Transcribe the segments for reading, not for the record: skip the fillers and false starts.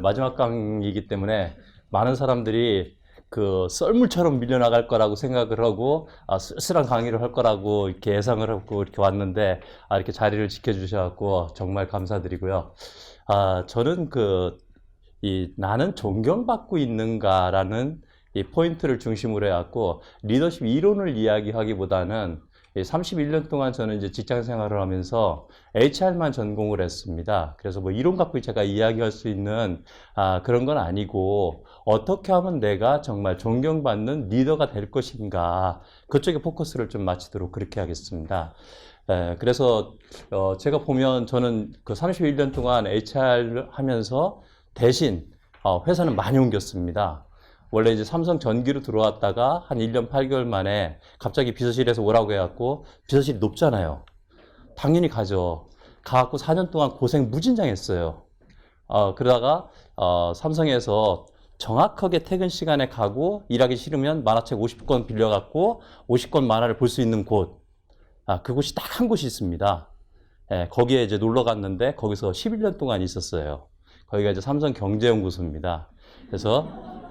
마지막 강의이기 때문에 많은 사람들이 그 썰물처럼 밀려나갈 거라고 생각을 하고 쓸쓸한 강의를 할 거라고 이렇게 예상을 하고 이렇게 왔는데 이렇게 자리를 지켜주셔서 정말 감사드리고요. 저는 나는 존경받고 있는가라는 이 포인트를 중심으로 해갖고 리더십 이론을 이야기하기보다는 31년 동안 저는 이제 직장 생활을 하면서 HR만 전공을 했습니다. 그래서 뭐 이론 갖고 제가 이야기할 수 있는 그런 건 아니고 어떻게 하면 내가 정말 존경받는 리더가 될 것인가 그쪽에 포커스를 좀 맞추도록 그렇게 하겠습니다. 그래서 제가 보면 저는 그 31년 동안 HR 하면서 대신 회사는 많이 옮겼습니다. 원래 이제 삼성 전기로 들어왔다가 한 1년 8개월 만에 갑자기 비서실에서 오라고 해갖고 비서실이 높잖아요. 당연히 가죠. 가갖고 4년 동안 고생 무진장했어요. 그러다가 삼성에서 정확하게 퇴근 시간에 가고 일하기 싫으면 만화책 50권 빌려갖고 50권 만화를 볼 수 있는 곳. 그곳이 딱 한 곳이 있습니다. 거기에 이제 놀러 갔는데 거기서 11년 동안 있었어요. 거기가 이제 삼성 경제연구소입니다. 그래서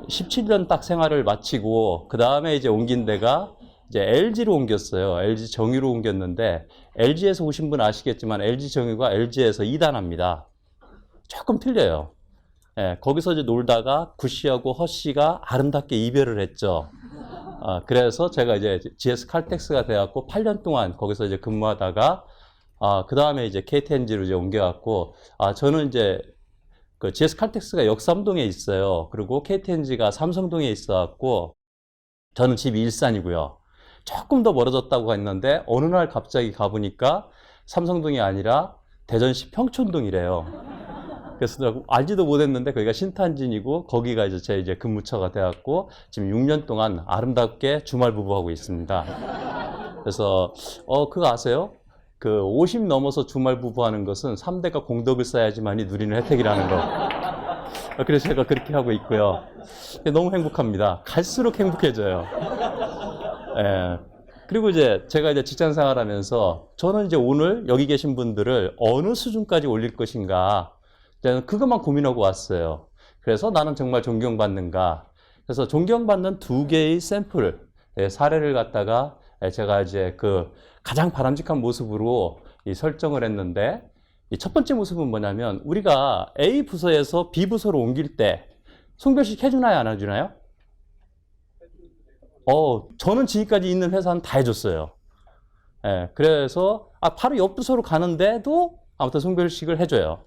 17년 딱 생활을 마치고 그 다음에 이제 옮긴 데가 이제 LG로 옮겼어요. LG 정유로 옮겼는데 LG에서 오신 분 아시겠지만 LG 정유가 LG에서 2단합니다. 조금 틀려요. 거기서 이제 놀다가 구씨하고 허씨가 아름답게 이별을 했죠. 그래서 제가 이제 GS 칼텍스가 돼갖고 8년 동안 거기서 이제 근무하다가 그 다음에 이제 KTNG로 이제 옮겨갖고 저는 이제 그 GS 칼텍스가 역삼동에 있어요. 그리고 KTNG가 삼성동에 있어갖고 저는 집이 일산이고요. 조금 더 멀어졌다고 했는데 어느 날 갑자기 가보니까 삼성동이 아니라 대전시 평촌동이래요. 그래서 알지도 못했는데 거기가 신탄진이고 거기가 이제 제 이제 근무처가 돼갖고 지금 6년 동안 아름답게 주말 부부하고 있습니다. 그래서 그거 아세요? 50 넘어서 주말 부부하는 것은 3대가 공덕을 쌓아야지만이 누리는 혜택이라는 거. 그래서 제가 그렇게 하고 있고요. 너무 행복합니다. 갈수록 행복해져요. 그리고 이제 제가 이제 직장 생활하면서 저는 이제 오늘 여기 계신 분들을 어느 수준까지 올릴 것인가. 저는 그것만 고민하고 왔어요. 그래서 나는 정말 존경받는가. 그래서 존경받는 2개의 샘플, 사례를 갖다가 제가 이제 가장 바람직한 모습으로 설정을 했는데 첫 번째 모습은 뭐냐면 우리가 A 부서에서 B 부서로 옮길 때 송별식 해주나요? 안 해주나요? 저는 지금까지 있는 회사는 다 해줬어요. 그래서 바로 옆 부서로 가는데도 아무튼 송별식을 해줘요.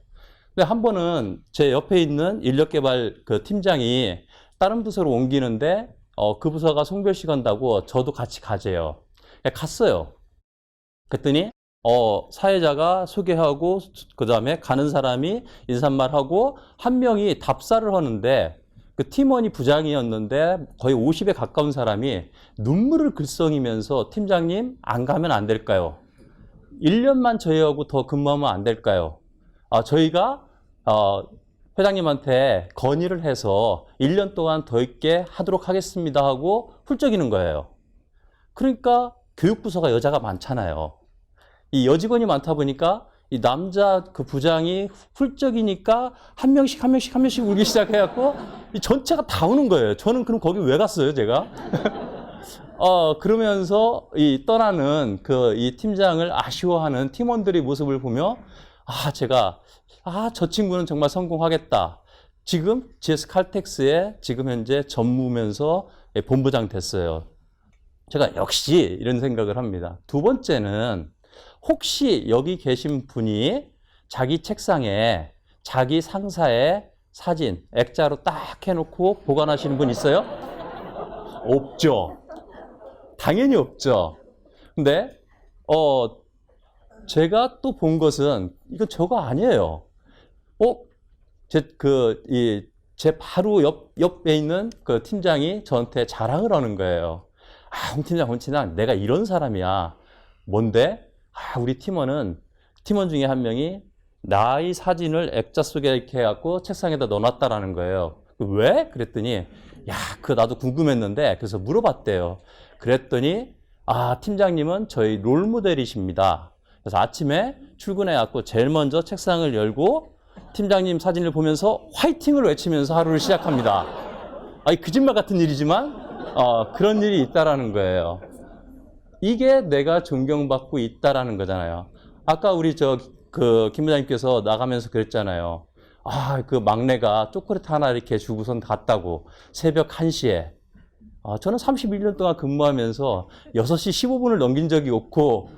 근데 한 번은 제 옆에 있는 인력개발 팀장이 다른 부서로 옮기는데 그 부서가 송별식 한다고 저도 같이 가재요. 갔어요. 그랬더니 사회자가 소개하고 그 다음에 가는 사람이 인사말하고 한 명이 답사를 하는데 그 팀원이 부장이었는데 거의 50에 가까운 사람이 눈물을 글썽이면서 팀장님 안 가면 안 될까요? 1년만 저희하고 더 근무하면 안 될까요? 저희가 회장님한테 건의를 해서 1년 동안 더 있게 하도록 하겠습니다 하고 훌쩍이는 거예요. 그러니까 교육부서가 여자가 많잖아요. 이 여직원이 많다 보니까 이 남자 그 부장이 훌쩍이니까 한 명씩 울기 시작해갖고 이 전체가 다 우는 거예요. 저는 그럼 거기 왜 갔어요, 제가? 그러면서 이 떠나는 이 팀장을 아쉬워하는 팀원들의 모습을 보며 제가 저 친구는 정말 성공하겠다. 지금 GS 칼텍스에 지금 현재 전무면서 본부장 됐어요. 제가 역시 이런 생각을 합니다. 두 번째는 혹시 여기 계신 분이 자기 책상에 자기 상사의 사진 액자로 딱 해놓고 보관하시는 분 있어요? 없죠. 당연히 없죠. 근데 제가 또 본 것은 이건 저거 아니에요. 제 바로 옆에 있는 그 팀장이 저한테 자랑을 하는 거예요. 홍 팀장, 내가 이런 사람이야. 뭔데? 우리 팀원 중에 한 명이 나의 사진을 액자 속에 이렇게 해갖고 책상에다 넣어놨다라는 거예요. 왜? 그랬더니, 나도 궁금했는데, 그래서 물어봤대요. 그랬더니, 팀장님은 저희 롤모델이십니다. 그래서 아침에 출근해갖고 제일 먼저 책상을 열고, 팀장님 사진을 보면서 화이팅을 외치면서 하루를 시작합니다. 아니, 거짓말 같은 일이지만 그런 일이 있다라는 거예요. 이게 내가 존경받고 있다라는 거잖아요. 아까 우리 김 부장님께서 나가면서 그랬잖아요. 그 막내가 초콜릿 하나 이렇게 주고선 갔다고 새벽 1시에. 저는 31년 동안 근무하면서 6시 15분을 넘긴 적이 없고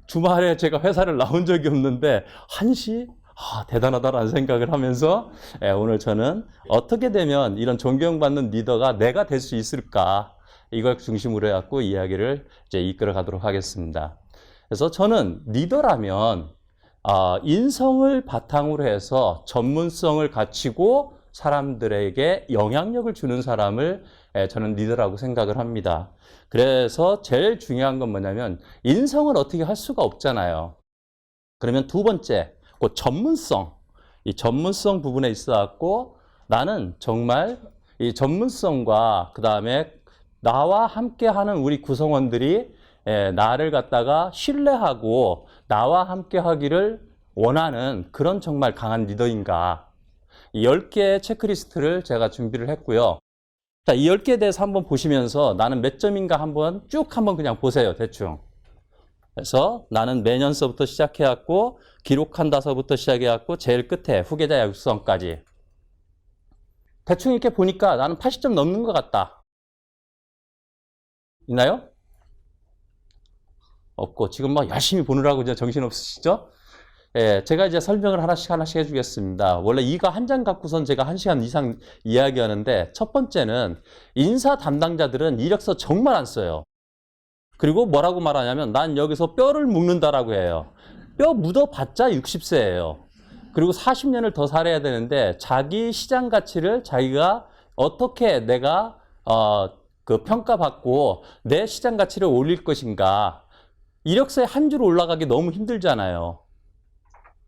주말에 제가 회사를 나온 적이 없는데 1시? 대단하다라는 생각을 하면서 오늘 저는 어떻게 되면 이런 존경받는 리더가 내가 될 수 있을까, 이걸 중심으로 해갖고 이야기를 이제 이끌어 가도록 하겠습니다. 그래서 저는 리더라면 인성을 바탕으로 해서 전문성을 갖추고 사람들에게 영향력을 주는 사람을 저는 리더라고 생각을 합니다. 그래서 제일 중요한 건 뭐냐면 인성을 어떻게 할 수가 없잖아요. 그러면 두 번째, 그 전문성. 이 전문성 부분에 있어갖고 나는 정말 이 전문성과 그 다음에 나와 함께 하는 우리 구성원들이 나를 갖다가 신뢰하고 나와 함께 하기를 원하는 그런 정말 강한 리더인가. 이 10개의 체크리스트를 제가 준비를 했고요. 자, 이 10개에 대해서 한번 보시면서 나는 몇 점인가 쭉 한번 그냥 보세요, 대충. 그래서 나는 매년서부터 시작해갖고 기록한다서부터 시작해갖고 제일 끝에 후계자 육성까지. 대충 이렇게 보니까 나는 80점 넘는 것 같다. 있나요? 없고, 지금 막 열심히 보느라고 이제 정신없으시죠? 제가 이제 설명을 하나씩 해주겠습니다. 원래 이거 한 장 갖고선 제가 1시간 이상 이야기하는데, 첫 번째는 인사 담당자들은 이력서 정말 안 써요. 그리고 뭐라고 말하냐면 난 여기서 뼈를 묵는다라고 해요. 뼈 묻어봤자 60세예요. 그리고 40년을 더 살아야 되는데 자기 시장 가치를 자기가 어떻게 내가 평가받고 내 시장 가치를 올릴 것인가. 이력서에 한 줄 올라가기 너무 힘들잖아요.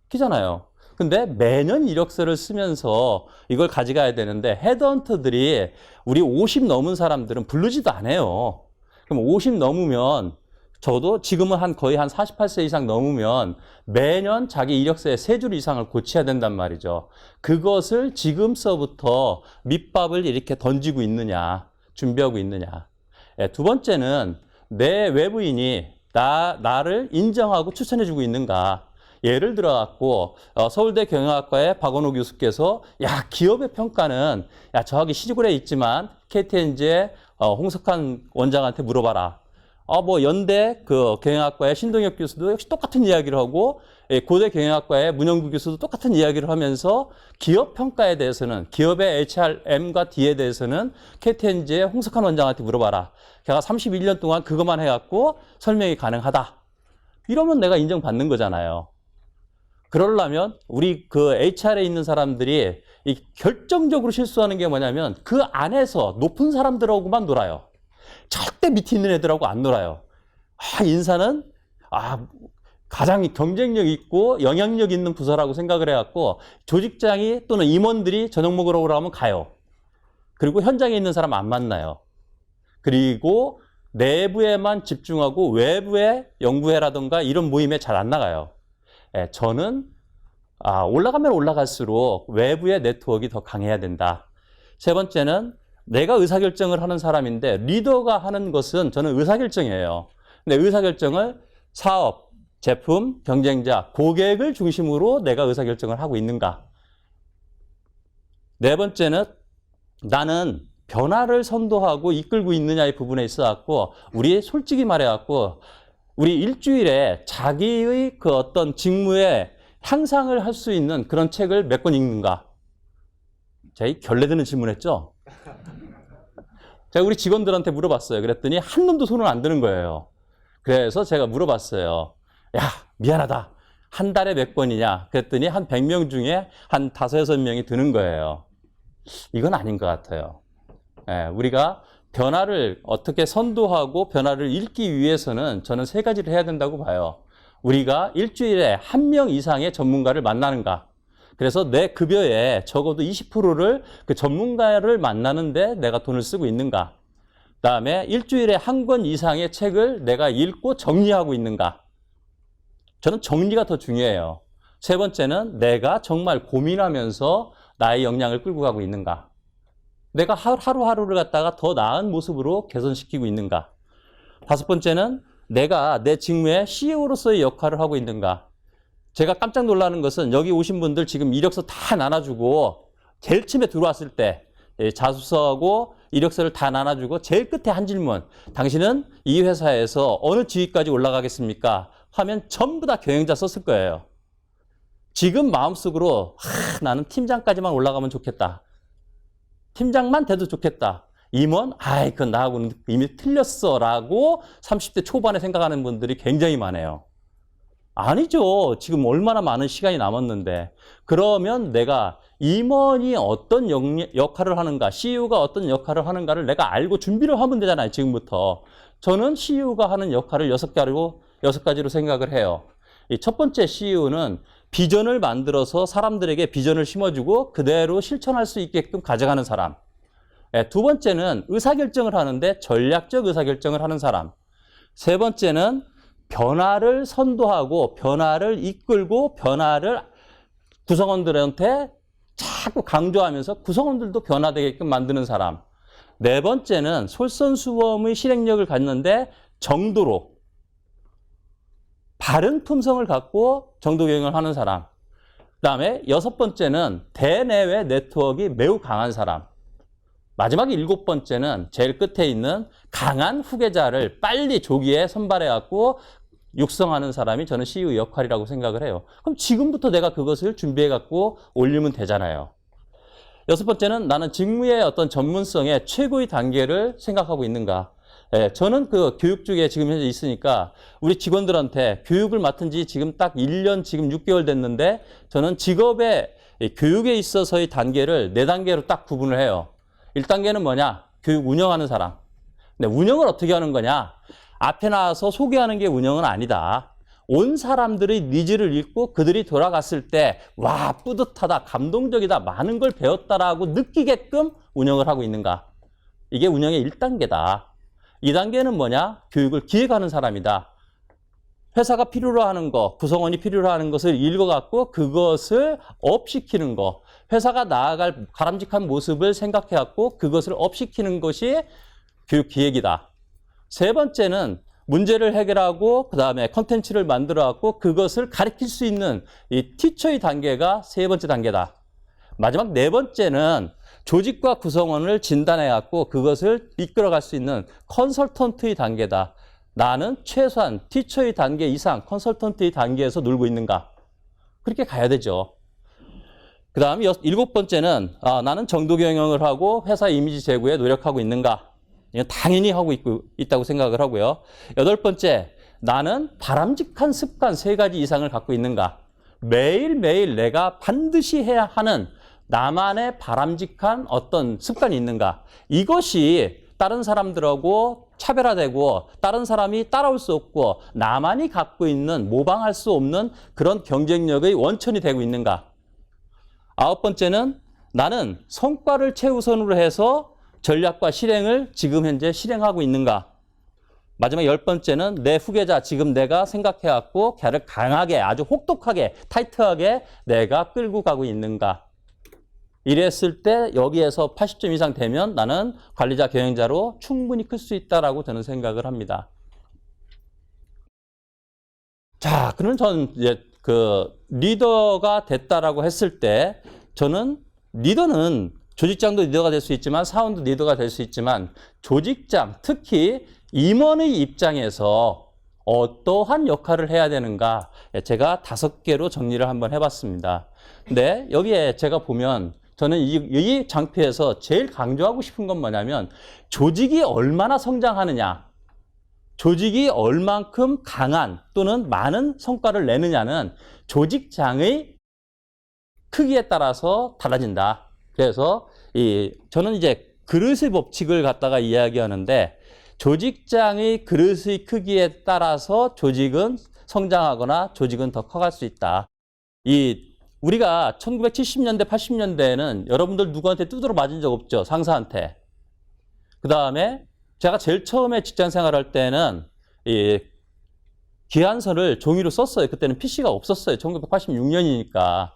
그잖아요. 근데 매년 이력서를 쓰면서 이걸 가져가야 되는데 헤드헌터들이 우리 50 넘은 사람들은 부르지도 않아요. 그럼 50 넘으면 저도 지금은 거의 한 48세 이상 넘으면 매년 자기 이력서에 3줄 이상을 고쳐야 된단 말이죠. 그것을 지금서부터 밑밥을 이렇게 던지고 있느냐, 준비하고 있느냐. 두 번째는 내 외부인이 나를 인정하고 추천해주고 있는가. 예를 들어 갖고 서울대 경영학과의 박원호 교수께서 기업의 평가는 저기 시골에 있지만 KTNG의 홍석한 원장한테 물어봐라. 연대 경영학과의 신동엽 교수도 역시 똑같은 이야기를 하고, 고대 경영학과의 문영구 교수도 똑같은 이야기를 하면서 기업 평가에 대해서는, 기업의 HRM과 D에 대해서는 KTNG의 홍석한 원장한테 물어봐라. 걔가 31년 동안 그것만 해갖고 설명이 가능하다. 이러면 내가 인정받는 거잖아요. 그러려면 우리 HR에 있는 사람들이 결정적으로 실수하는 게 뭐냐면 그 안에서 높은 사람들하고만 놀아요. 절대 밑에 있는 애들하고 안 놀아요. 인사는 가장 경쟁력 있고 영향력 있는 부서라고 생각을 해갖고 조직장이 또는 임원들이 저녁 먹으러 오라면 가요. 그리고 현장에 있는 사람 안 만나요. 그리고 내부에만 집중하고 외부에 연구회라든가 이런 모임에 잘 안 나가요. 저는 올라가면 올라갈수록 외부의 네트워크가 더 강해야 된다. 세 번째는 내가 의사결정을 하는 사람인데 리더가 하는 것은 저는 의사결정이에요. 근데 의사결정을 사업, 제품, 경쟁자, 고객을 중심으로 내가 의사결정을 하고 있는가. 네 번째는 나는 변화를 선도하고 이끌고 있느냐의 부분에 있어갖고 우리 솔직히 말해갖고 우리 일주일에 자기의 어떤 직무에 향상을 할 수 있는 그런 책을 몇 권 읽는가? 제가 결례되는 질문했죠? 제가 우리 직원들한테 물어봤어요. 그랬더니 한 놈도 손을 안 드는 거예요. 그래서 제가 물어봤어요. 미안하다. 한 달에 몇 권이냐? 그랬더니 한 100명 중에 한 5, 6명이 드는 거예요. 이건 아닌 것 같아요. 우리가 변화를 어떻게 선도하고 변화를 읽기 위해서는 저는 3가지를 해야 된다고 봐요. 우리가 일주일에 1명 이상의 전문가를 만나는가. 그래서 내 급여에 적어도 20%를 그 전문가를 만나는데 내가 돈을 쓰고 있는가. 그다음에 일주일에 1권 이상의 책을 내가 읽고 정리하고 있는가. 저는 정리가 더 중요해요. 세 번째는 내가 정말 고민하면서 나의 역량을 끌고 가고 있는가. 내가 하루하루를 갖다가 더 나은 모습으로 개선시키고 있는가. 다섯 번째는 내가 내 직무에 CEO로서의 역할을 하고 있는가. 제가 깜짝 놀라는 것은 여기 오신 분들 지금 이력서 다 나눠주고 제일 처음에 들어왔을 때 자소서하고 이력서를 다 나눠주고 제일 끝에 한 질문. 당신은 이 회사에서 어느 지위까지 올라가겠습니까? 하면 전부 다 경영자 썼을 거예요. 지금 마음속으로 나는 팀장까지만 올라가면 좋겠다. 팀장만 돼도 좋겠다. 임원? 아이, 그건 나하고는 이미 틀렸어. 라고 30대 초반에 생각하는 분들이 굉장히 많아요. 아니죠. 지금 얼마나 많은 시간이 남았는데. 그러면 내가 임원이 어떤 역할을 하는가, CEO가 어떤 역할을 하는가를 내가 알고 준비를 하면 되잖아요. 지금부터. 저는 CEO가 하는 역할을 6가지로 생각을 해요. 이 첫 번째 CEO는 비전을 만들어서 사람들에게 비전을 심어주고 그대로 실천할 수 있게끔 가져가는 사람. 두 번째는 의사결정을 하는데 전략적 의사결정을 하는 사람. 세 번째는 변화를 선도하고 변화를 이끌고 변화를 구성원들한테 자꾸 강조하면서 구성원들도 변화되게끔 만드는 사람. 네 번째는 솔선수범의 실행력을 갖는데 정도로 바른 품성을 갖고 정도 경영을 하는 사람. 그다음에 여섯 번째는 대내외 네트워크가 매우 강한 사람. 마지막 일곱 번째는 제일 끝에 있는 강한 후계자를 빨리 조기에 선발해갖고 육성하는 사람이 저는 CEO 역할이라고 생각을 해요. 그럼 지금부터 내가 그것을 준비해갖고 올리면 되잖아요. 여섯 번째는 나는 직무의 어떤 전문성의 최고의 단계를 생각하고 있는가. 저는 그 교육 쪽에 지금 현재 있으니까 우리 직원들한테 교육을 맡은 지 지금 딱 1년 지금 6개월 됐는데 저는 직업의 교육에 있어서의 단계를 4단계로 딱 구분을 해요. 1단계는 뭐냐? 교육 운영하는 사람. 근데 운영을 어떻게 하는 거냐? 앞에 나와서 소개하는 게 운영은 아니다. 온 사람들의 니즈를 읽고 그들이 돌아갔을 때 와, 뿌듯하다, 감동적이다, 많은 걸 배웠다라고 느끼게끔 운영을 하고 있는가. 이게 운영의 1단계다. 2단계는 뭐냐? 교육을 기획하는 사람이다. 회사가 필요로 하는 거, 구성원이 필요로 하는 것을 읽어갖고 그것을 업시키는 거. 회사가 나아갈 바람직한 모습을 생각해갖고 그것을 업시키는 것이 교육 기획이다. 세 번째는 문제를 해결하고 그 다음에 컨텐츠를 만들어갖고 그것을 가르칠 수 있는 이 티처의 단계가 세 번째 단계다. 마지막 네 번째는 조직과 구성원을 진단해갖고 그것을 이끌어갈 수 있는 컨설턴트의 단계다. 나는 최소한 티처의 단계 이상 컨설턴트의 단계에서 놀고 있는가? 그렇게 가야 되죠. 그 다음 일곱 번째는 나는 정도 경영을 하고 회사 이미지 제고에 노력하고 있는가? 이건 당연히 하고 있다고 생각을 하고요. 여덟 번째, 나는 바람직한 습관 3가지 이상을 갖고 있는가? 매일매일 내가 반드시 해야 하는 나만의 바람직한 어떤 습관이 있는가? 이것이 다른 사람들하고 차별화되고 다른 사람이 따라올 수 없고 나만이 갖고 있는 모방할 수 없는 그런 경쟁력의 원천이 되고 있는가? 아홉 번째는 나는 성과를 최우선으로 해서 전략과 실행을 지금 현재 실행하고 있는가? 마지막 10번째는 내 후계자 지금 내가 생각해왔고 걔를 강하게 아주 혹독하게 타이트하게 내가 끌고 가고 있는가? 이랬을 때 여기에서 80점 이상 되면 나는 관리자 경영자로 충분히 클 수 있다라고 저는 생각을 합니다. 자, 그러면 저는 이제 그 리더가 됐다라고 했을 때 저는 리더는 조직장도 리더가 될 수 있지만 사원도 리더가 될 수 있지만 조직장, 특히 임원의 입장에서 어떠한 역할을 해야 되는가 제가 5개로 정리를 한번 해봤습니다. 근데 여기에 제가 보면 저는 이 장표에서 제일 강조하고 싶은 건 뭐냐면 조직이 얼마나 성장하느냐, 조직이 얼만큼 강한 또는 많은 성과를 내느냐는 조직장의 크기에 따라서 달라진다. 그래서 저는 이제 그릇의 법칙을 갖다가 이야기하는데 조직장의 그릇의 크기에 따라서 조직은 성장하거나 조직은 더 커갈 수 있다. 우리가 1970년대, 80년대에는 여러분들 누구한테 두드러 맞은 적 없죠? 상사한테. 그 다음에 제가 제일 처음에 직장 생활할 때는 기한서를 종이로 썼어요. 그때는 PC가 없었어요. 1986년이니까.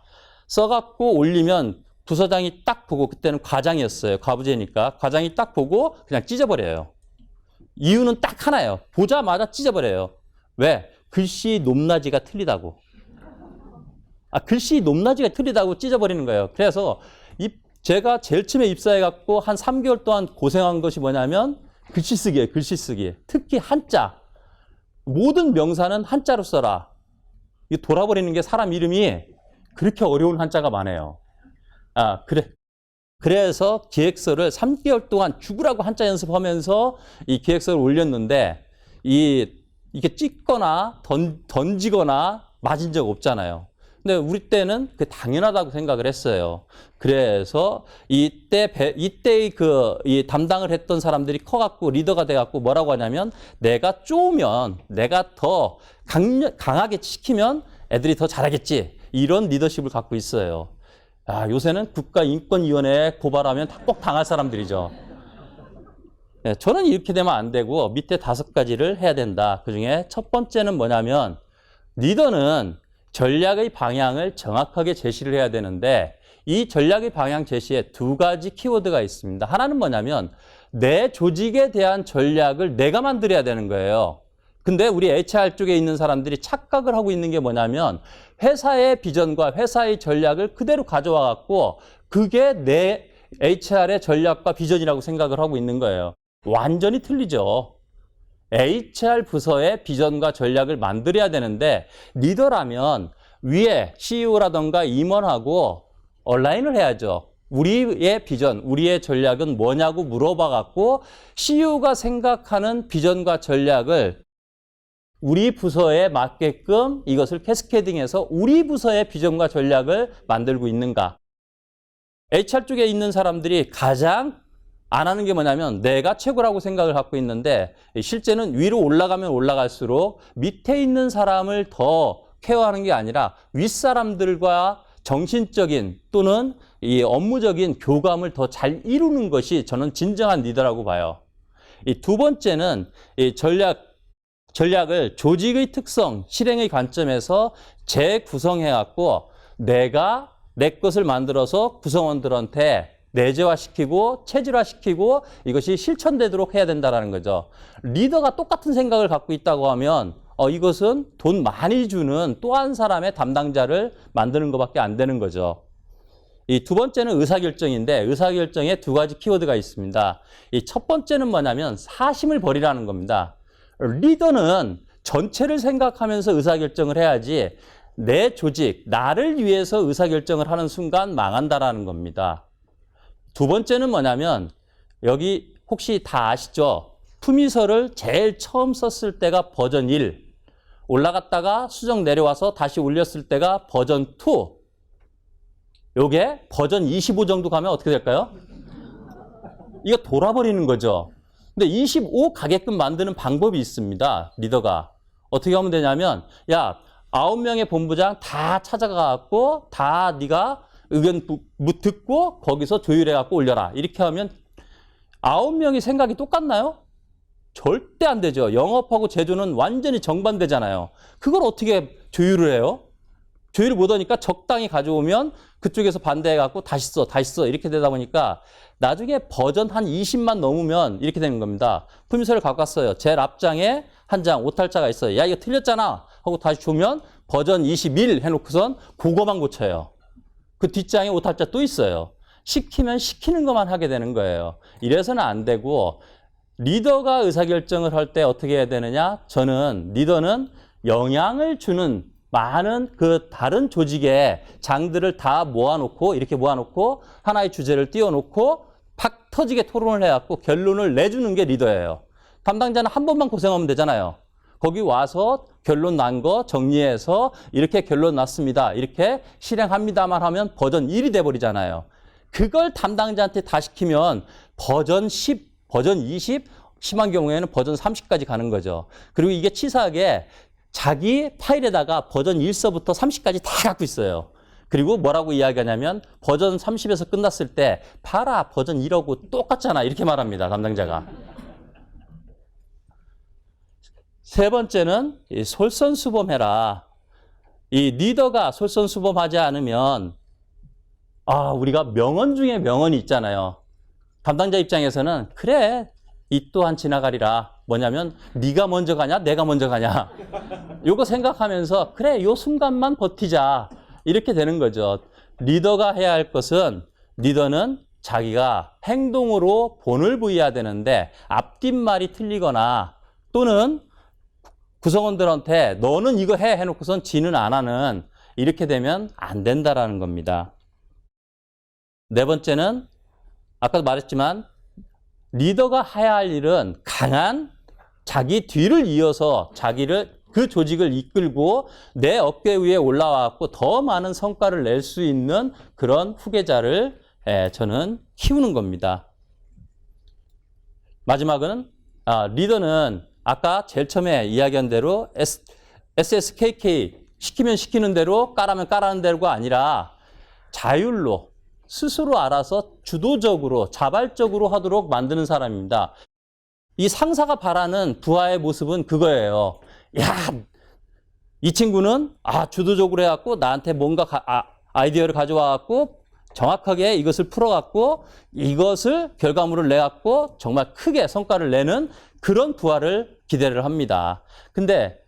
써갖고 올리면 부서장이 딱 보고, 그때는 과장이었어요. 과부제니까. 과장이 딱 보고 그냥 찢어버려요. 이유는 딱 하나예요. 보자마자 찢어버려요. 왜? 글씨 높낮이가 틀리다고. 글씨 높낮이가 틀리다고 찢어버리는 거예요. 그래서 제가 제일 처음에 입사해갖고 한 3개월 동안 고생한 것이 뭐냐면 글씨 쓰기예요. 글씨 쓰기. 특히 한자. 모든 명사는 한자로 써라. 이거 돌아버리는 게 사람 이름이 그렇게 어려운 한자가 많아요. 그래서 기획서를 3개월 동안 죽으라고 한자 연습하면서 이 기획서를 올렸는데 이게 찍거나 던지거나 맞은 적 없잖아요. 근데 우리 때는 그 당연하다고 생각을 했어요. 그래서 이때의 이 담당을 했던 사람들이 커갖고 리더가 돼갖고 뭐라고 하냐면 내가 쪼면 내가 더 강하게 시키면 애들이 더 잘하겠지. 이런 리더십을 갖고 있어요. 요새는 국가인권위원회에 고발하면 꼭 당할 사람들이죠. 네, 저는 이렇게 되면 안 되고 밑에 5가지를 해야 된다. 그중에 첫 번째는 뭐냐면 리더는 전략의 방향을 정확하게 제시를 해야 되는데 이 전략의 방향 제시에 2가지 키워드가 있습니다. 하나는 뭐냐면 내 조직에 대한 전략을 내가 만들어야 되는 거예요. 근데 우리 HR 쪽에 있는 사람들이 착각을 하고 있는 게 뭐냐면 회사의 비전과 회사의 전략을 그대로 가져와 갖고 그게 내 HR의 전략과 비전이라고 생각을 하고 있는 거예요. 완전히 틀리죠. HR 부서의 비전과 전략을 만들어야 되는데 리더라면 위에 CEO라던가 임원하고 얼라인을 해야죠. 우리의 비전, 우리의 전략은 뭐냐고 물어봐 갖고 CEO가 생각하는 비전과 전략을 우리 부서에 맞게끔 이것을 캐스케딩해서 우리 부서의 비전과 전략을 만들고 있는가. HR 쪽에 있는 사람들이 가장 안 하는 게 뭐냐면 내가 최고라고 생각을 갖고 있는데 실제는 위로 올라가면 올라갈수록 밑에 있는 사람을 더 케어하는 게 아니라 윗사람들과 정신적인 또는 이 업무적인 교감을 더 잘 이루는 것이 저는 진정한 리더라고 봐요. 이 2번째는 이 전략을 조직의 특성, 실행의 관점에서 재구성해갖고 내가 내 것을 만들어서 구성원들한테 내재화시키고 체질화시키고 이것이 실천되도록 해야 된다는 거죠. 리더가 똑같은 생각을 갖고 있다고 하면 이것은 돈 많이 주는 또 한 사람의 담당자를 만드는 것밖에 안 되는 거죠. 이 2번째는 의사결정인데 의사결정에 2가지 키워드가 있습니다. 이 첫 번째는 뭐냐면 사심을 버리라는 겁니다. 리더는 전체를 생각하면서 의사결정을 해야지 내 조직, 나를 위해서 의사결정을 하는 순간 망한다라는 겁니다. 2번째는 뭐냐면 여기 혹시 다 아시죠? 품위서를 제일 처음 썼을 때가 버전 1, 올라갔다가 수정 내려와서 다시 올렸을 때가 버전 2, 요게 버전 25 정도 가면 어떻게 될까요? 이거 돌아버리는 거죠. 근데 25 가게끔 만드는 방법이 있습니다. 리더가. 어떻게 하면 되냐면 야, 9명의 본부장 다 찾아가갖고 다 네가 의견 듣고 거기서 조율해갖고 올려라. 이렇게 하면 9명이 생각이 똑같나요? 절대 안 되죠. 영업하고 제조는 완전히 정반대잖아요. 그걸 어떻게 조율을 해요? 조율을 못하니까 적당히 가져오면 그쪽에서 반대해갖고 다시 써 이렇게 되다 보니까 나중에 버전 한 20만 넘으면 이렇게 되는 겁니다. 품위서를 갖고 왔어요. 제일 앞장에 한 장 오탈자가 있어요. 야, 이거 틀렸잖아 하고 다시 주면 버전 21 해놓고선 그거만 고쳐요. 그 뒷장에 오탈자 또 있어요. 시키면 시키는 것만 하게 되는 거예요. 이래서는 안 되고 리더가 의사결정을 할 때 어떻게 해야 되느냐? 저는 리더는 영향을 주는 많은 그 다른 조직의 장들을 다 모아놓고 이렇게 모아놓고 하나의 주제를 띄워놓고 팍 터지게 토론을 해갖고 결론을 내주는 게 리더예요. 담당자는 한 번만 고생하면 되잖아요. 거기 와서 결론 난 거 정리해서 이렇게 결론 났습니다. 이렇게 실행합니다만 하면 버전 1이 돼버리잖아요. 그걸 담당자한테 다 시키면 버전 10, 버전 20, 심한 경우에는 버전 30까지 가는 거죠. 그리고 이게 치사하게 자기 파일에다가 버전 1서부터 30까지 다 갖고 있어요. 그리고 뭐라고 이야기하냐면 버전 30에서 끝났을 때 봐라 버전 1하고 똑같잖아 이렇게 말합니다. 담당자가. 세 번째는 이 솔선수범해라. 이 리더가 솔선수범하지 않으면 우리가 명언 중에 명언이 있잖아요. 담당자 입장에서는 그래 이 또한 지나가리라. 뭐냐면 네가 먼저 가냐 내가 먼저 가냐 요거 생각하면서 그래 요 순간만 버티자 이렇게 되는 거죠. 리더가 해야 할 것은 리더는 자기가 행동으로 본을 보여야 되는데 앞뒷말이 틀리거나 또는 구성원들한테 너는 이거 해 해놓고선 지는 안 하는 이렇게 되면 안 된다라는 겁니다. 네 번째는 아까도 말했지만 리더가 해야 할 일은 강한 자기 뒤를 이어서 자기를 그 조직을 이끌고 내 어깨 위에 올라와서 더 많은 성과를 낼 수 있는 그런 후계자를 저는 키우는 겁니다. 마지막은 리더는 아까 제일 처음에 이야기한 대로 SSKK 시키면 시키는 대로 까라면 까라는 대로가 아니라 자율로 스스로 알아서 주도적으로 자발적으로 하도록 만드는 사람입니다. 이 상사가 바라는 부하의 모습은 그거예요. 야, 이 친구는 주도적으로 해갖고 나한테 뭔가 아이디어를 가져와갖고 정확하게 이것을 풀어갖고 이것을 결과물을 내갖고 정말 크게 성과를 내는 그런 부하를 기대를 합니다. 근데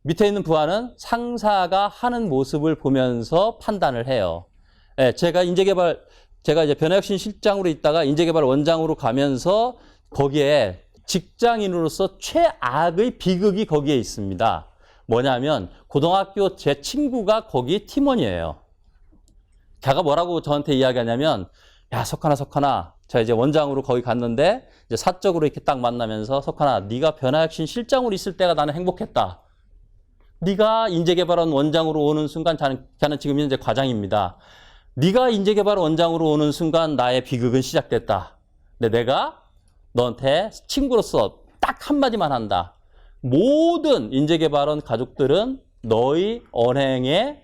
밑에 있는 부하는 상사가 하는 모습을 보면서 판단을 해요. 제가 이제 변화혁신 실장으로 있다가 인재개발 원장으로 가면서 거기에 직장인으로서 최악의 비극이 거기에 있습니다. 뭐냐면 고등학교 제 친구가 거기 팀원이에요. 걔가 뭐라고 저한테 이야기하냐면 야 석하나 자 이제 원장으로 거기 갔는데 이제 사적으로 이렇게 딱 만나면서 석하나 네가 변화혁신 실장으로 있을 때가 나는 행복했다. 네가 인재개발원 원장으로 오는 순간 걔는 지금 현재 과장입니다. 네가 인재개발 원장으로 오는 순간 나의 비극은 시작됐다. 근데 내가 너한테 친구로서 딱 한마디만 한다. 모든 인재개발원 가족들은 너의 언행에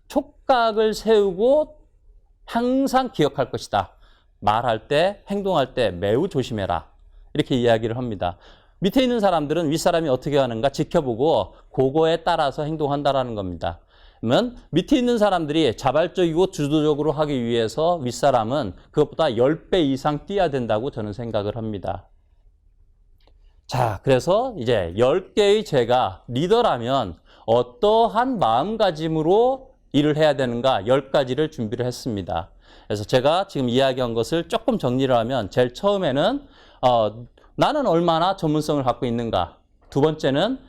촉각을 세우고 항상 기억할 것이다. 말할 때, 행동할 때 매우 조심해라. 이렇게 이야기를 합니다. 밑에 있는 사람들은 윗사람이 어떻게 하는가 지켜보고 그거에 따라서 행동한다라는 겁니다. 그러면 밑에 있는 사람들이 자발적이고 주도적으로 하기 위해서 윗사람은 그것보다 10배 이상 뛰어야 된다고 저는 생각을 합니다. 자, 그래서 이제 10개의 제가 리더라면 어떠한 마음가짐으로 일을 해야 되는가 10가지를 준비를 했습니다. 그래서 제가 지금 이야기한 것을 조금 정리를 하면 제일 처음에는 나는 얼마나 전문성을 갖고 있는가. 두 번째는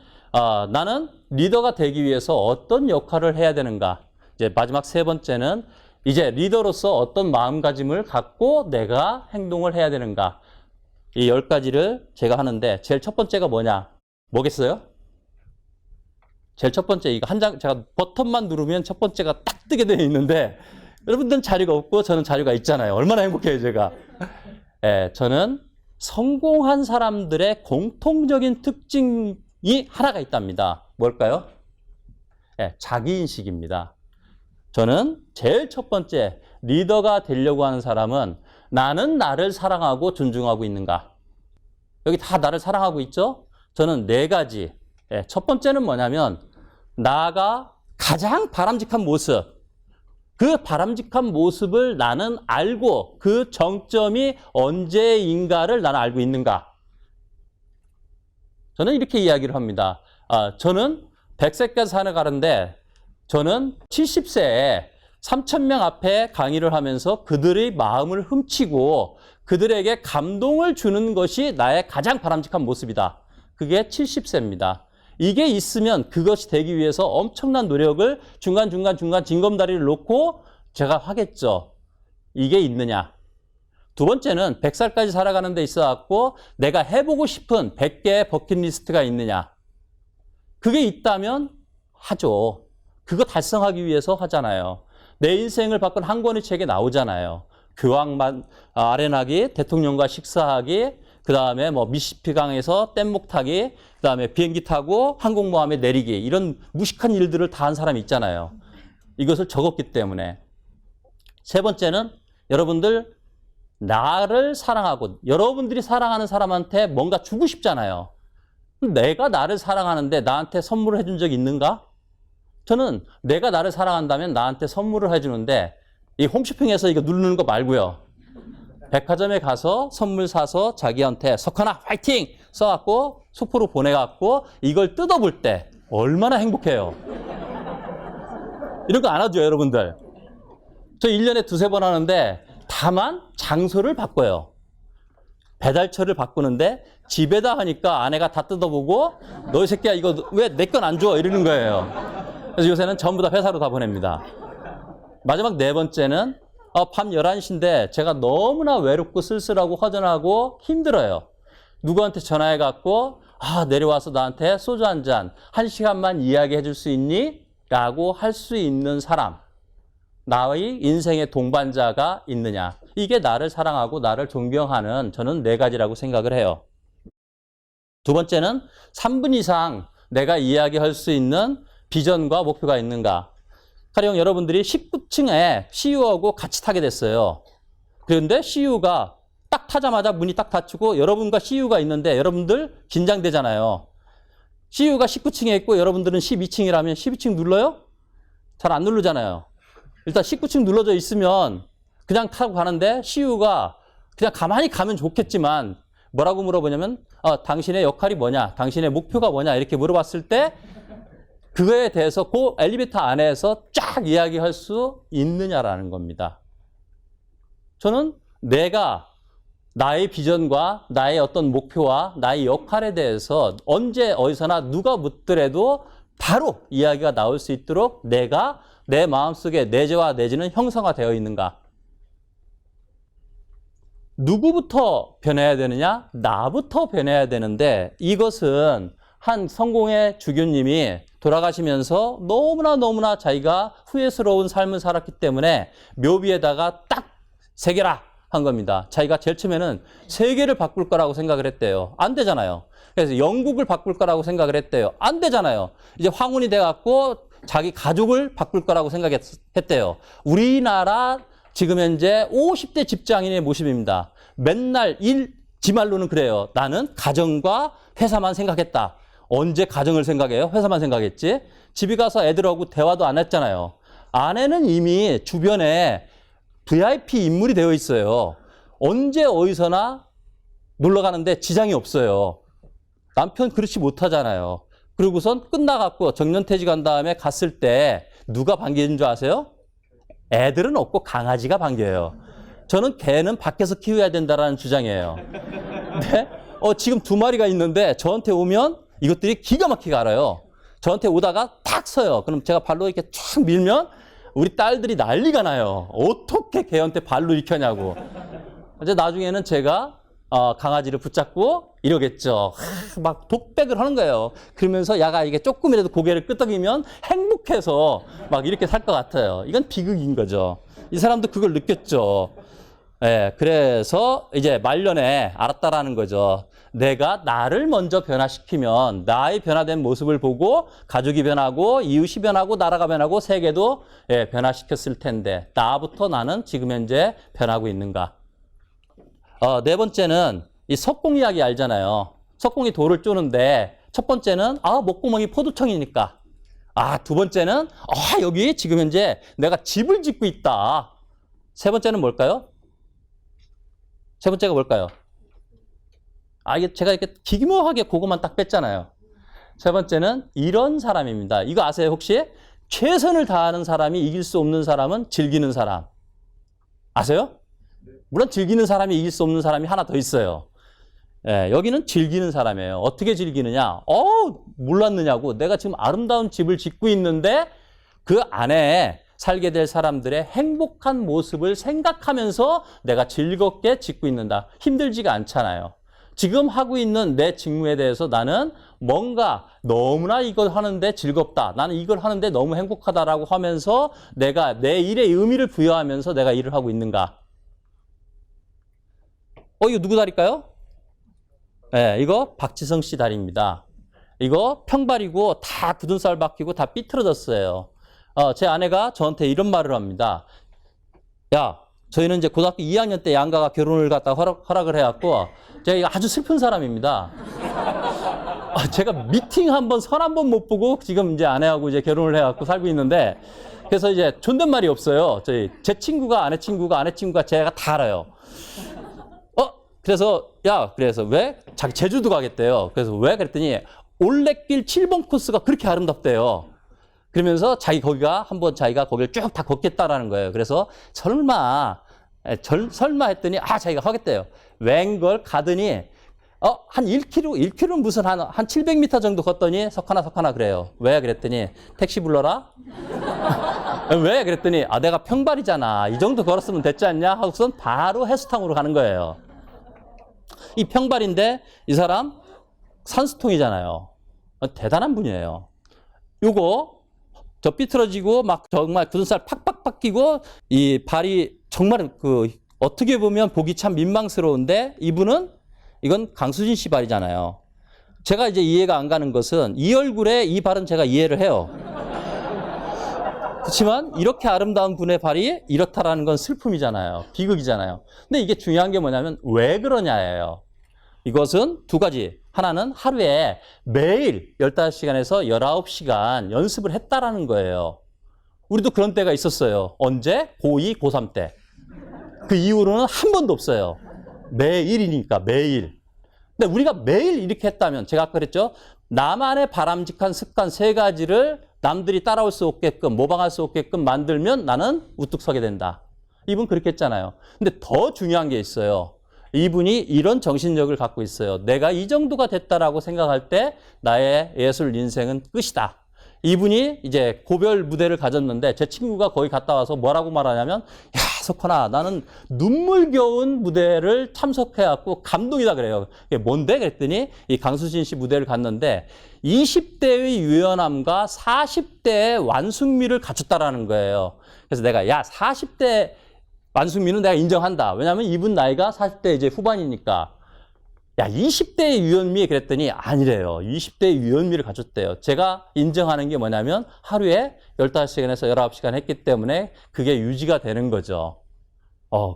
나는 리더가 되기 위해서 어떤 역할을 해야 되는가. 이제 마지막 세 번째는 이제 리더로서 어떤 마음가짐을 갖고 내가 행동을 해야 되는가. 이 10가지를 제가 하는데 제일 첫 번째가 뭐겠어요? 제일 첫 번째 이거 한 장 제가 버튼만 누르면 첫 번째가 딱 뜨게 되어 있는데 여러분들은 자리가 없고 저는 자리가 있잖아요. 얼마나 행복해요 제가. 저는 성공한 사람들의 공통적인 특징이 하나가 있답니다. 뭘까요? 자기인식입니다. 저는 제일 첫 번째 리더가 되려고 하는 사람은 나는 나를 사랑하고 존중하고 있는가. 여기 다 나를 사랑하고 있죠? 저는 4가지. 첫 번째는 뭐냐면 나가 가장 바람직한 모습. 그 바람직한 모습을 나는 알고 그 정점이 언제인가를 나는 알고 있는가. 저는 이렇게 이야기를 합니다. 저는 100세까지 살아가는데 저는 70세에 3,000명 앞에 강의를 하면서 그들의 마음을 훔치고 그들에게 감동을 주는 것이 나의 가장 바람직한 모습이다. 그게 70세입니다. 이게 있으면 그것이 되기 위해서 엄청난 노력을 중간중간 징검다리를 놓고 제가 하겠죠. 이게 있느냐. 두 번째는 100살까지 살아가는 데 있어갖고 내가 해보고 싶은 100개의 버킷리스트가 있느냐. 그게 있다면 하죠. 그거 달성하기 위해서 하잖아요. 내 인생을 바꾼 한 권의 책에 나오잖아요. 교황만 아련하기, 대통령과 식사하기, 그 다음에 미시피강에서 뗏목 타기, 그 다음에 비행기 타고 항공모함에 내리기, 이런 무식한 일들을 다 한 사람이 있잖아요. 이것을 적었기 때문에. 세 번째는 여러분들 나를 사랑하고 여러분들이 사랑하는 사람한테 뭔가 주고 싶잖아요. 내가 나를 사랑하는데 나한테 선물을 해준 적 있는가? 저는 내가 나를 사랑한다면 나한테 선물을 해주는데 이 홈쇼핑에서 이거 누르는 거 말고요. 백화점에 가서 선물 사서 자기한테 석하나 화이팅! 써갖고 소포로 보내갖고 이걸 뜯어볼 때 얼마나 행복해요. 이런 거 안 하죠, 여러분들. 저 1년에 두세 번 하는데 다만 장소를 바꿔요. 배달처를 바꾸는데 집에다 하니까 아내가 다 뜯어보고 너 이 새끼야 이거 왜 내 건 안 줘? 이러는 거예요. 그래서 요새는 전부 다 회사로 다 보냅니다. 마지막 네 번째는 밤 11시인데 제가 너무나 외롭고 쓸쓸하고 허전하고 힘들어요. 누구한테 전화해갖고 내려와서 나한테 소주 한 잔, 1시간만 이야기해 줄 수 있니? 라고 할 수 있는 사람. 나의 인생의 동반자가 있느냐. 이게 나를 사랑하고 나를 존경하는 저는 네 가지라고 생각을 해요. 두 번째는 3분 이상 내가 이야기할 수 있는 비전과 목표가 있는가. 가령 여러분들이 19층에 CU하고 같이 타게 됐어요. 그런데 CU가 딱 타자마자 문이 딱 닫히고 여러분과 CU가 있는데 여러분들 긴장되잖아요. CU가 19층에 있고 여러분들은 12층이라면 12층 눌러요? 잘 안 누르잖아요. 일단 19층 눌러져 있으면 그냥 타고 가는데 CU가 그냥 가만히 가면 좋겠지만 뭐라고 물어보냐면 당신의 역할이 뭐냐? 당신의 목표가 뭐냐? 이렇게 물어봤을 때 그거에 대해서 그 엘리베이터 안에서 쫙 이야기할 수 있느냐라는 겁니다. 저는 내가 나의 비전과 나의 어떤 목표와 나의 역할에 대해서 언제 어디서나 누가 묻더라도 바로 이야기가 나올 수 있도록 내가 내 마음속에 내재와 내지는 형성화되어 있는가. 누구부터 변해야 되느냐? 나부터 변해야 되는데 이것은 한 성공의 주교님이 돌아가시면서 너무나 자기가 후회스러운 삶을 살았기 때문에 묘비에다가 딱 새겨라 한 겁니다. 자기가 제일 처음에는 세계를 바꿀 거라고 생각을 했대요. 안 되잖아요. 그래서 영국을 바꿀 거라고 생각을 했대요. 안 되잖아요. 이제 황혼이 돼갖고 자기 가족을 바꿀 거라고 생각했대요. 우리나라 지금 현재 50대 직장인의 모습입니다. 맨날 지 말로는 그래요. 나는 가정과 회사만 생각했다. 언제 가정을 생각해요? 회사만 생각했지? 집에 가서 애들하고 대화도 안 했잖아요. 아내는 이미 주변에 VIP 인물이 되어 있어요. 언제 어디서나 놀러 가는데 지장이 없어요. 남편 그렇지 못하잖아요. 그리고선 끝나갖고 정년퇴직한 다음에 갔을 때 누가 반기는 줄 아세요? 애들은 없고 강아지가 반겨요. 저는 개는 밖에서 키워야 된다라는 주장이에요. 네? 지금 2마리가 있는데 저한테 오면 이것들이 기가 막히게 알아요. 저한테 오다가 탁 서요. 그럼 제가 발로 이렇게 쫙 밀면 우리 딸들이 난리가 나요. 어떻게 개한테 발로 익혀냐고. 이제 나중에는 제가 강아지를 붙잡고 이러겠죠. 막 독백을 하는 거예요. 그러면서 야가 이게 조금이라도 고개를 끄덕이면 행복해서 막 이렇게 살 것 같아요. 이건 비극인 거죠. 이 사람도 그걸 느꼈죠. 예, 그래서 이제 말년에 알았다라는 거죠. 내가 나를 먼저 변화시키면 나의 변화된 모습을 보고 가족이 변하고 이웃이 변하고 나라가 변하고 세계도 변화시켰을 텐데 나부터 나는 지금 현재 변하고 있는가. 네 번째는 이 석공 이야기 알잖아요. 석공이 돌을 쪼는데 첫 번째는 목구멍이 포도청이니까. 두 번째는 여기 지금 현재 내가 집을 짓고 있다. 세 번째는 뭘까요? 세 번째가 뭘까요? 이게 제가 이렇게 기묘하게 그것만 딱 뺐잖아요. 세 번째는 이런 사람입니다. 이거 아세요, 혹시? 최선을 다하는 사람이 이길 수 없는 사람은 즐기는 사람. 아세요? 물론 즐기는 사람이 이길 수 없는 사람이 하나 더 있어요. 여기는 즐기는 사람이에요. 어떻게 즐기느냐? 몰랐느냐고. 내가 지금 아름다운 집을 짓고 있는데 그 안에 살게 될 사람들의 행복한 모습을 생각하면서 내가 즐겁게 짓고 있는다. 힘들지가 않잖아요. 지금 하고 있는 내 직무에 대해서 나는 뭔가 너무나 이걸 하는데 즐겁다. 나는 이걸 하는데 너무 행복하다라고 하면서 내가 내 일에 의미를 부여하면서 내가 일을 하고 있는가. 이거 누구 다리일까요? 이거 박지성 씨 다리입니다. 이거 평발이고 다 굳은 살 박히고 다 삐뚤어졌어요. 제 아내가 저한테 이런 말을 합니다. 야, 저희는 이제 고등학교 2학년 때 양가가 결혼을 갖다 허락을 해갖고 제가 아주 슬픈 사람입니다. 제가 미팅 한번, 선 한 번 못 보고 지금 이제 아내하고 이제 결혼을 해갖고 살고 있는데, 그래서 이제 존댓말이 없어요. 제 친구가, 아내 친구가 제가 다 알아요. 그래서, 그래서 왜? 자기 제주도 가겠대요. 그래서 왜? 그랬더니, 올레길 7번 코스가 그렇게 아름답대요. 그러면서 자기가 거기를 쭉 다 걷겠다라는 거예요. 그래서 설마 했더니, 자기가 하겠대요. 웬걸 가더니, 한 1km는 무슨 한 700m 정도 걷더니 석하나 그래요. 왜? 그랬더니 택시 불러라? 왜? 그랬더니 내가 평발이잖아. 이 정도 걸었으면 됐지 않냐? 하고선 바로 해수탕으로 가는 거예요. 이 평발인데 이 사람 산수통이잖아요. 대단한 분이에요. 요거 저 삐뚤어지고 막 정말 굳은 살 팍팍 끼고 이 발이 정말 어떻게 보면 보기 참 민망스러운데 이건 강수진 씨 발이잖아요. 제가 이제 이해가 안 가는 것은 이 얼굴에 이 발은 제가 이해를 해요. 그렇지만 이렇게 아름다운 분의 발이 이렇다라는 건 슬픔이잖아요. 비극이잖아요. 근데 이게 중요한 게 뭐냐면 왜 그러냐예요. 이것은 두 가지. 하나는 하루에 매일 15시간에서 19시간 연습을 했다라는 거예요. 우리도 그런 때가 있었어요. 언제? 고2, 고3 때. 그 이후로는 한 번도 없어요. 매일이니까 매일. 근데 우리가 매일 이렇게 했다면 제가 아까 그랬죠. 나만의 바람직한 습관 3가지를 남들이 따라올 수 없게끔 모방할 수 없게끔 만들면 나는 우뚝 서게 된다. 이분 그렇게 했잖아요. 근데 더 중요한 게 있어요. 이분이 이런 정신력을 갖고 있어요. 내가 이 정도가 됐다라고 생각할 때 나의 예술 인생은 끝이다. 이분이 이제 고별 무대를 가졌는데 제 친구가 거기 갔다 와서 뭐라고 말하냐면 석헌아 나는 눈물겨운 무대를 참석해갖고 감동이다 그래요. 이게 뭔데? 그랬더니 이 강수진 씨 무대를 갔는데 20대의 유연함과 40대의 완숙미를 갖췄다라는 거예요. 그래서 내가 40대 완숙미는 내가 인정한다. 왜냐하면 이분 나이가 40대 이제 후반이니까. 20대의 유연미 그랬더니 아니래요. 20대의 유연미를 갖췄대요. 제가 인정하는 게 뭐냐면 하루에 15시간에서 19시간 했기 때문에 그게 유지가 되는 거죠.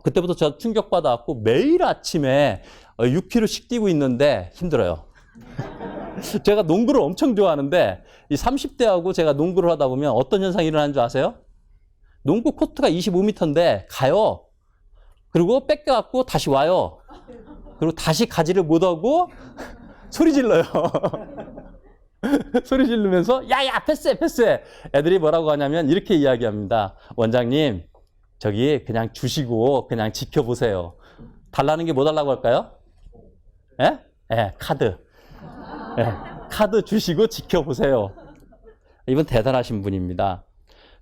그때부터 저 충격받아갖고 매일 아침에 6km씩 뛰고 있는데 힘들어요. 제가 농구를 엄청 좋아하는데 이 30대하고 제가 농구를 하다 보면 어떤 현상이 일어나는 줄 아세요? 농구 코트가 25m인데 가요. 그리고 뺏겨갖고 다시 와요. 그리고 다시 가지를 못하고 소리 질러요. 소리 지르면서 야야 패스해. 애들이 뭐라고 하냐면 이렇게 이야기합니다. 원장님 저기 그냥 주시고 그냥 지켜보세요. 달라는 게 뭐 달라고 할까요? 카드. 카드 주시고 지켜보세요. 이분 대단하신 분입니다.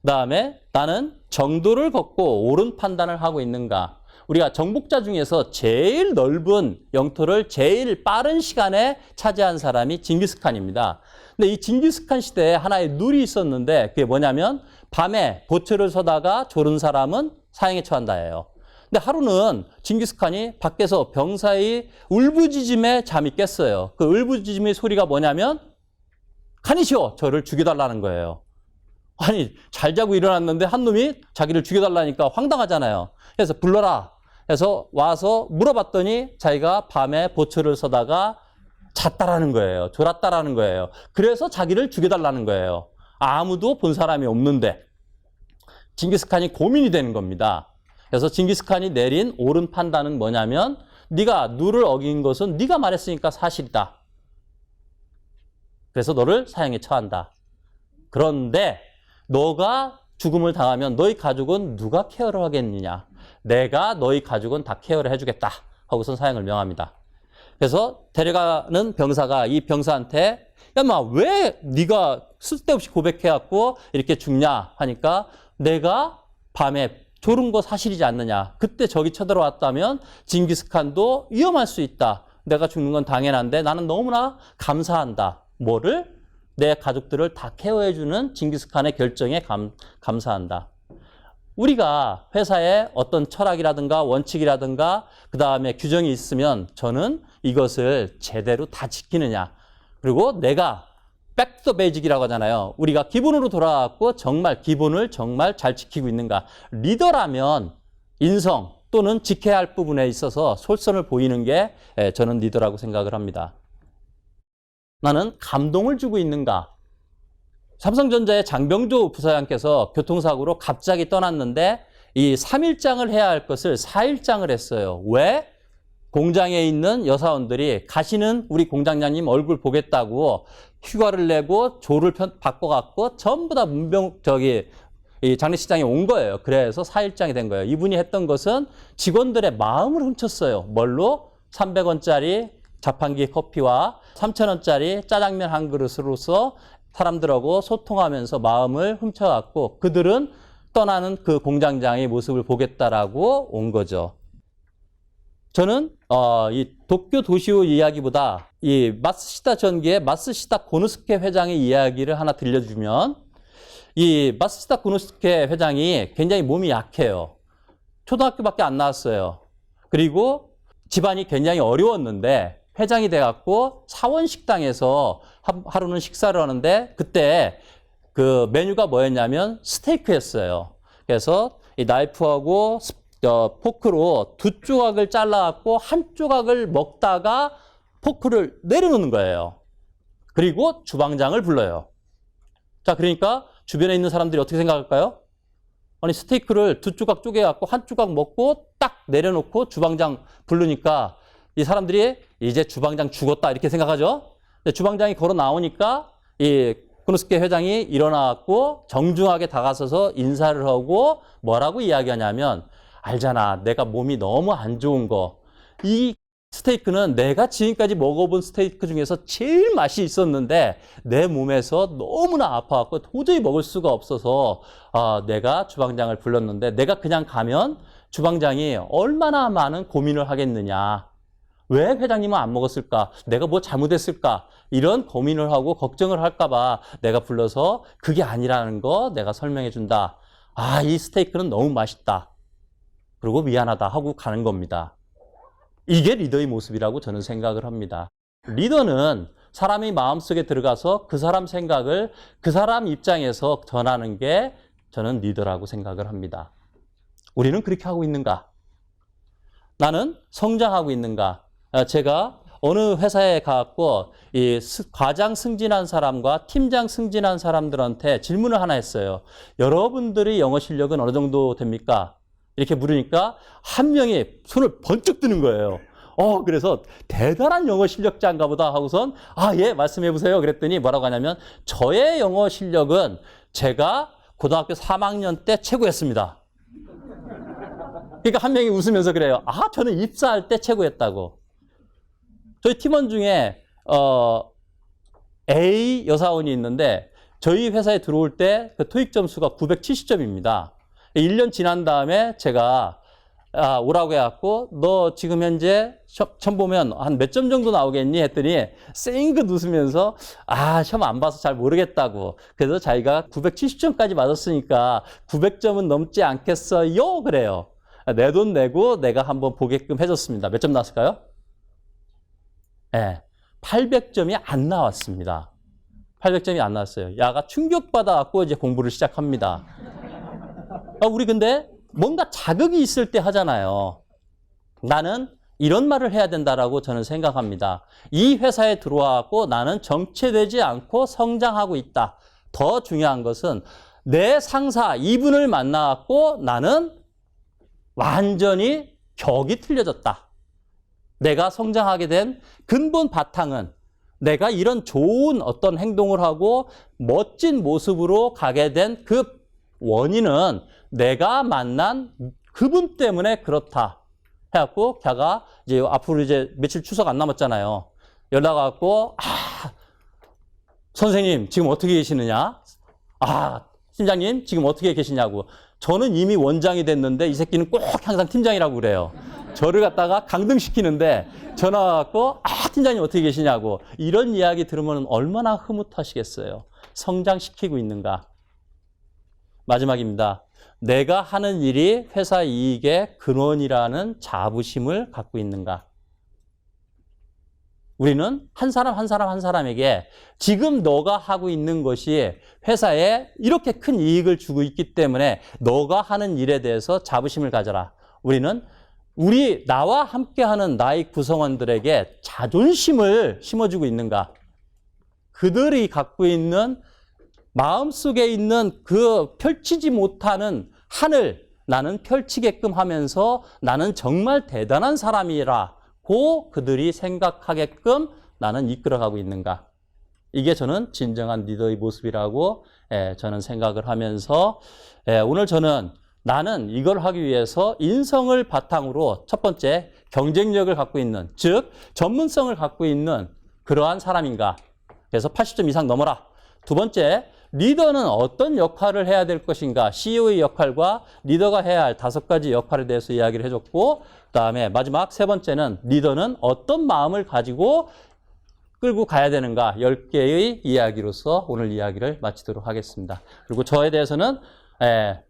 그다음에 나는 정도를 걷고 옳은 판단을 하고 있는가. 우리가 정복자 중에서 제일 넓은 영토를 제일 빠른 시간에 차지한 사람이 징기스칸입니다. 근데 이 징기스칸 시대에 하나의 룰이 있었는데 그게 뭐냐면 밤에 보초를 서다가 졸은 사람은 사형에 처한다예요. 근데 하루는 징기스칸이 밖에서 병사의 울부짖음에 잠이 깼어요. 그 울부짖음의 소리가 뭐냐면 카니시오 저를 죽여달라는 거예요. 아니 잘 자고 일어났는데 한 놈이 자기를 죽여달라니까 황당하잖아요. 그래서 불러라. 그래서 와서 물어봤더니 자기가 밤에 보초를 서다가 잤다라는 거예요. 졸았다라는 거예요. 그래서 자기를 죽여달라는 거예요. 아무도 본 사람이 없는데 징기스칸이 고민이 되는 겁니다. 그래서 징기스칸이 내린 옳은 판단은 뭐냐면 네가 누를 어긴 것은 네가 말했으니까 사실이다. 그래서 너를 사형에 처한다. 그런데 너가 죽음을 당하면 너희 가족은 누가 케어를 하겠느냐. 내가 너희 가족은 다 케어를 해주겠다 하고선 사형을 명합니다. 그래서 데려가는 병사가 이 병사한테 야마 왜 네가 쓸데없이 고백해갖고 이렇게 죽냐 하니까 내가 밤에 졸은 거 사실이지 않느냐. 그때 적이 쳐들어왔다면 징기스칸도 위험할 수 있다. 내가 죽는 건 당연한데 나는 너무나 감사한다. 뭐를? 내 가족들을 다 케어해주는 징기스칸의 결정에 감사한다. 우리가 회사에 어떤 철학이라든가 원칙이라든가 그 다음에 규정이 있으면 저는 이것을 제대로 다 지키느냐. 그리고 내가 back to basic이라고 하잖아요. 우리가 기본으로 돌아왔고 정말 기본을 정말 잘 지키고 있는가. 리더라면 인성 또는 지켜야 할 부분에 있어서 솔선을 보이는 게 저는 리더라고 생각을 합니다. 나는 감동을 주고 있는가? 삼성전자의 장병조 부사장께서 교통사고로 갑자기 떠났는데 이 3일장을 해야 할 것을 4일장을 했어요. 왜? 공장에 있는 여사원들이 가시는 우리 공장장님 얼굴 보겠다고 휴가를 내고 조를 바꿔갖고 전부 다 이 장례식장에 온 거예요. 그래서 4일장이 된 거예요. 이분이 했던 것은 직원들의 마음을 훔쳤어요. 뭘로? 300원짜리 자판기 커피와 3,000원짜리 짜장면 한 그릇으로서 사람들하고 소통하면서 마음을 훔쳐갖고 그들은 떠나는 그 공장장의 모습을 보겠다라고 온 거죠. 저는 이 도쿄 도시오 이야기보다 이 마쓰시다 전기의 마쓰시다 고노스케 회장의 이야기를 하나 들려주면, 이 마쓰시다 고노스케 회장이 굉장히 몸이 약해요. 초등학교밖에 안 나왔어요. 그리고 집안이 굉장히 어려웠는데 회장이 돼갖고 사원식당에서 하루는 식사를 하는데 그때 그 메뉴가 뭐였냐면 스테이크였어요. 그래서 이 나이프하고 포크로 두 조각을 잘라갖고 한 조각을 먹다가 포크를 내려놓는 거예요. 그리고 주방장을 불러요. 자, 그러니까 주변에 있는 사람들이 어떻게 생각할까요? 아니, 스테이크를 두 조각 쪼개갖고 한 조각 먹고 딱 내려놓고 주방장 부르니까 이 사람들이 이제 주방장 죽었다 이렇게 생각하죠. 근데 주방장이 걸어 나오니까 이 고노스케 회장이 일어나갖고 정중하게 다가서서 인사를 하고 뭐라고 이야기하냐면, 알잖아, 내가 몸이 너무 안 좋은 거. 이 스테이크는 내가 지금까지 먹어본 스테이크 중에서 제일 맛이 있었는데 내 몸에서 너무나 아파갖고 도저히 먹을 수가 없어서 내가 주방장을 불렀는데 내가 그냥 가면 주방장이 얼마나 많은 고민을 하겠느냐. 왜 회장님은 안 먹었을까? 내가 뭐 잘못했을까? 이런 고민을 하고 걱정을 할까 봐 내가 불러서 그게 아니라는 거 내가 설명해 준다. 이 스테이크는 너무 맛있다. 그리고 미안하다 하고 가는 겁니다. 이게 리더의 모습이라고 저는 생각을 합니다. 리더는 사람의 마음속에 들어가서 그 사람 생각을 그 사람 입장에서 전하는 게 저는 리더라고 생각을 합니다. 우리는 그렇게 하고 있는가? 나는 성장하고 있는가? 제가 어느 회사에 가서 이 과장 승진한 사람과 팀장 승진한 사람들한테 질문을 하나 했어요. 여러분들의 영어 실력은 어느 정도 됩니까? 이렇게 물으니까 한 명이 손을 번쩍 드는 거예요. 그래서 대단한 영어 실력자인가 보다 하고선 예, 말씀해 보세요. 그랬더니 뭐라고 하냐면 저의 영어 실력은 제가 고등학교 3학년 때 최고였습니다. 그러니까 한 명이 웃으면서 그래요. 저는 입사할 때 최고였다고. 저희 팀원 중에 A 여사원이 있는데 저희 회사에 들어올 때 그 토익 점수가 970점입니다. 1년 지난 다음에 제가 오라고 해갖고 너 지금 현재 시험 보면 한 몇 점 정도 나오겠니? 했더니 쌩긋 웃으면서 시험 안 봐서 잘 모르겠다고. 그래서 자기가 970점까지 맞았으니까 900점은 넘지 않겠어요? 그래요. 내 돈 내고 내가 한번 보게끔 해줬습니다. 몇 점 나왔을까요? 네, 800점이 안 나왔습니다. 800점이 안 나왔어요. 야가 충격받아갖고 이제 공부를 시작합니다. 우리 근데 뭔가 자극이 있을 때 하잖아요. 나는 이런 말을 해야 된다라고 저는 생각합니다. 이 회사에 들어와갖고 나는 정체되지 않고 성장하고 있다. 더 중요한 것은 내 상사 이분을 만나갖고 나는 완전히 격이 틀려졌다. 내가 성장하게 된 근본 바탕은 내가 이런 좋은 어떤 행동을 하고 멋진 모습으로 가게 된 그 원인은 내가 만난 그분 때문에 그렇다. 해갖고 걔가 이제 앞으로 이제 며칠 추석 안 남았잖아요. 연락 와갖고 선생님 지금 어떻게 계시느냐? 팀장님 지금 어떻게 계시냐고. 저는 이미 원장이 됐는데 이 새끼는 꼭 항상 팀장이라고 그래요. 저를 갖다가 강등시키는데 전화 와갖고 팀장님 어떻게 계시냐고. 이런 이야기 들으면 얼마나 흐뭇하시겠어요. 성장시키고 있는가. 마지막입니다. 내가 하는 일이 회사 이익의 근원이라는 자부심을 갖고 있는가. 우리는 한 사람 한 사람에게 지금 너가 하고 있는 것이 회사에 이렇게 큰 이익을 주고 있기 때문에 너가 하는 일에 대해서 자부심을 가져라. 우리는 나와 함께하는 나의 구성원들에게 자존심을 심어주고 있는가. 그들이 갖고 있는 마음속에 있는 그 펼치지 못하는 하늘, 나는 펼치게끔 하면서 나는 정말 대단한 사람이라고 그들이 생각하게끔 나는 이끌어가고 있는가. 이게 저는 진정한 리더의 모습이라고 저는 생각을 하면서 오늘 저는 나는 이걸 하기 위해서 인성을 바탕으로 첫 번째 경쟁력을 갖고 있는, 즉 전문성을 갖고 있는 그러한 사람인가. 그래서 80점 이상 넘어라. 두 번째, 리더는 어떤 역할을 해야 될 것인가. CEO의 역할과 리더가 해야 할 5가지 역할에 대해서 이야기를 해줬고, 그다음에 마지막 세 번째는 리더는 어떤 마음을 가지고 끌고 가야 되는가. 10개의 이야기로서 오늘 이야기를 마치도록 하겠습니다. 그리고 저에 대해서는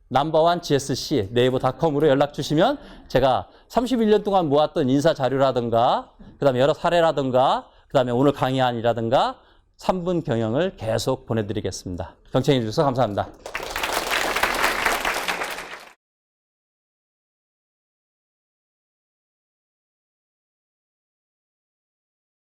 넘버원 GSC 네이버닷컴으로 연락 주시면 제가 31년 동안 모았던 인사 자료라든가, 그다음에 여러 사례라든가, 그다음에 오늘 강의안이라든가 3분 경영을 계속 보내드리겠습니다. 경청해 주셔서 감사합니다.